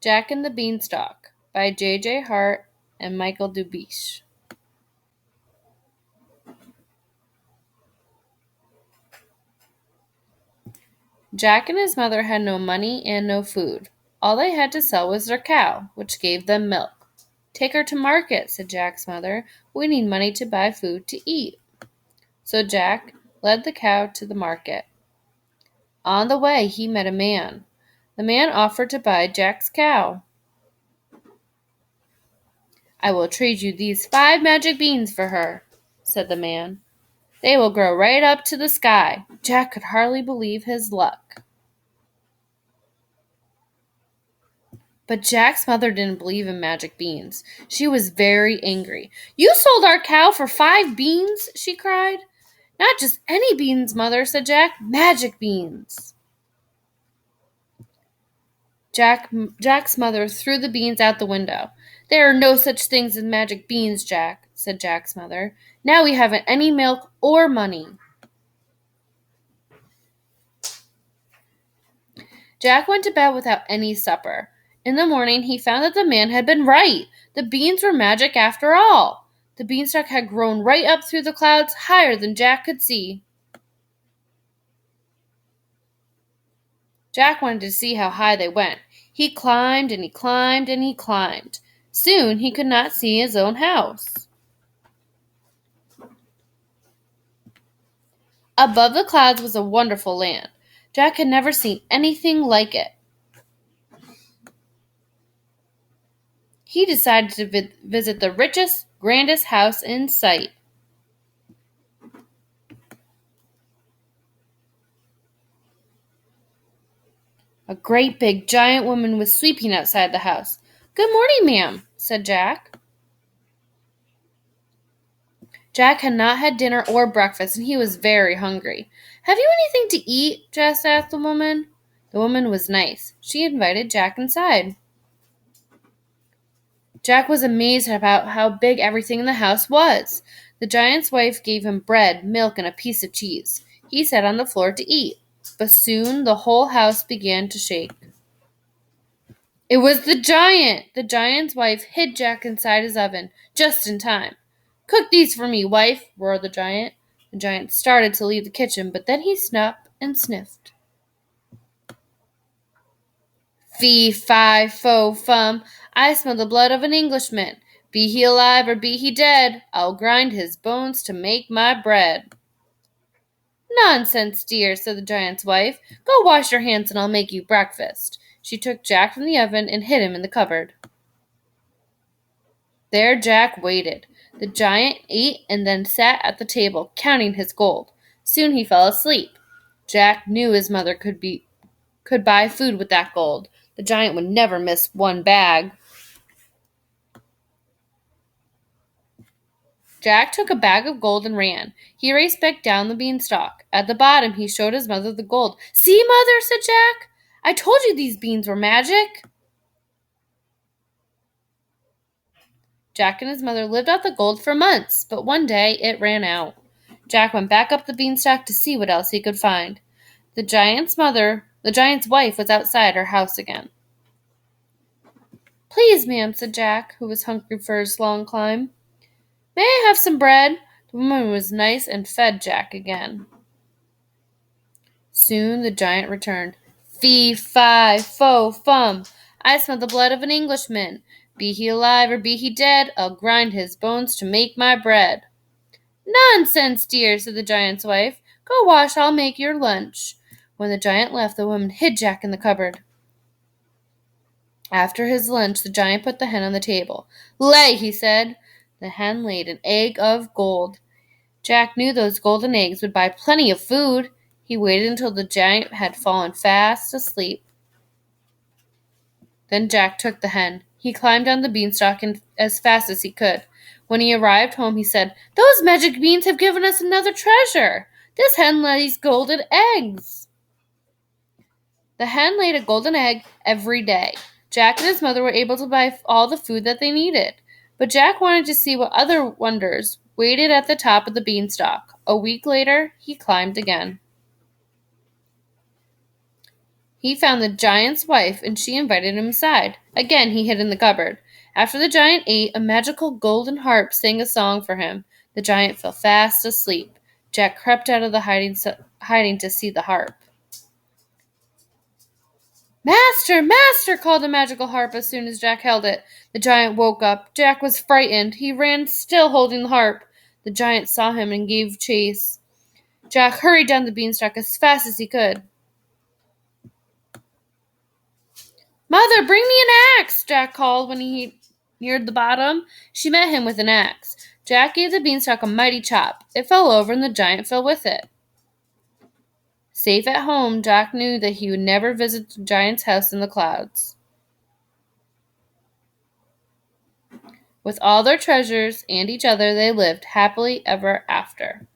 Jack and the Beanstalk by J.J. Hart and Michael Dubiche. Jack and his mother had no money and no food. All they had to sell was their cow, which gave them milk. "Take her to market," said Jack's mother. "We need money to buy food to eat." So Jack led the cow to the market. On the way, he met a man. The man offered to buy Jack's cow. "I will trade you these 5 magic beans for her," said the man. "They will grow right up to the sky." Jack could hardly believe his luck. But Jack's mother didn't believe in magic beans. She was very angry. "You sold our cow for 5 beans?" she cried. "Not just any beans, mother," said Jack. "Magic beans." Jack's mother threw the beans out the window. "There are no such things as magic beans, Jack," said Jack's mother. "Now we haven't any milk or money." Jack went to bed without any supper. In the morning, he found that the man had been right. The beans were magic after all. The beanstalk had grown right up through the clouds, higher than Jack could see. Jack wanted to see how high they went. He climbed and he climbed and he climbed. Soon he could not see his own house. Above the clouds was a wonderful land. Jack had never seen anything like it. He decided to visit the richest, grandest house in sight. A great big giant woman was sweeping outside the house. "Good morning, ma'am," said Jack. Jack had not had dinner or breakfast, and he was very hungry. "Have you anything to eat?" Jack asked the woman. The woman was nice. She invited Jack inside. Jack was amazed about how big everything in the house was. The giant's wife gave him bread, milk, and a piece of cheese. He sat on the floor to eat, but soon the whole house began to shake. It was the giant! The giant's wife hid Jack inside his oven, just in time. "Cook these for me, wife," roared the giant. The giant started to leave the kitchen, but then he stopped and sniffed. "Fee, fi, fo, fum, I smell the blood of an Englishman. Be he alive or be he dead, I'll grind his bones to make my bread." "Nonsense, dear," said the giant's wife. "Go wash your hands and I'll make you breakfast." She took Jack from the oven and hid him in the cupboard. There Jack waited. The giant ate and then sat at the table, counting his gold. Soon he fell asleep. Jack knew his mother could buy food with that gold. The giant would never miss one bag. Jack took a bag of gold and ran. He raced back down the beanstalk. At the bottom, he showed his mother the gold. "See, mother," said Jack. "I told you these beans were magic." Jack and his mother lived off the gold for months, but one day it ran out. Jack went back up the beanstalk to see what else he could find. The giant's wife, was outside her house again. "Please, ma'am," said Jack, who was hungry for his long climb. "May I have some bread?" The woman was nice and fed Jack again. Soon the giant returned. "Fee, fi, fo, fum, I smell the blood of an Englishman. Be he alive or be he dead, I'll grind his bones to make my bread." "Nonsense, dear," said the giant's wife. "Go wash, I'll make your lunch." When the giant left, the woman hid Jack in the cupboard. After his lunch, the giant put the hen on the table. "Lay," he said. The hen laid an egg of gold. Jack knew those golden eggs would buy plenty of food. He waited until the giant had fallen fast asleep. Then Jack took the hen. He climbed down the beanstalk as fast as he could. When he arrived home, he said, "Those magic beans have given us another treasure. This hen lays golden eggs." The hen laid a golden egg every day. Jack and his mother were able to buy all the food that they needed. But Jack wanted to see what other wonders waited at the top of the beanstalk. A week later, he climbed again. He found the giant's wife, and she invited him inside. Again, he hid in the cupboard. After the giant ate, a magical golden harp sang a song for him. The giant fell fast asleep. Jack crept out of the hiding to see the harp. Master, master, called the magical harp as soon as Jack held it. The giant woke up. Jack was frightened. He ran, still holding the harp. The giant saw him and gave chase. Jack hurried down the beanstalk as fast as he could. Mother, bring me an axe, Jack called when he neared the bottom. She met him with an axe. Jack gave the beanstalk a mighty chop. It fell over and the giant fell with it. Safe at home, Jack knew that he would never visit the giant's house in the clouds. With all their treasures and each other, they lived happily ever after.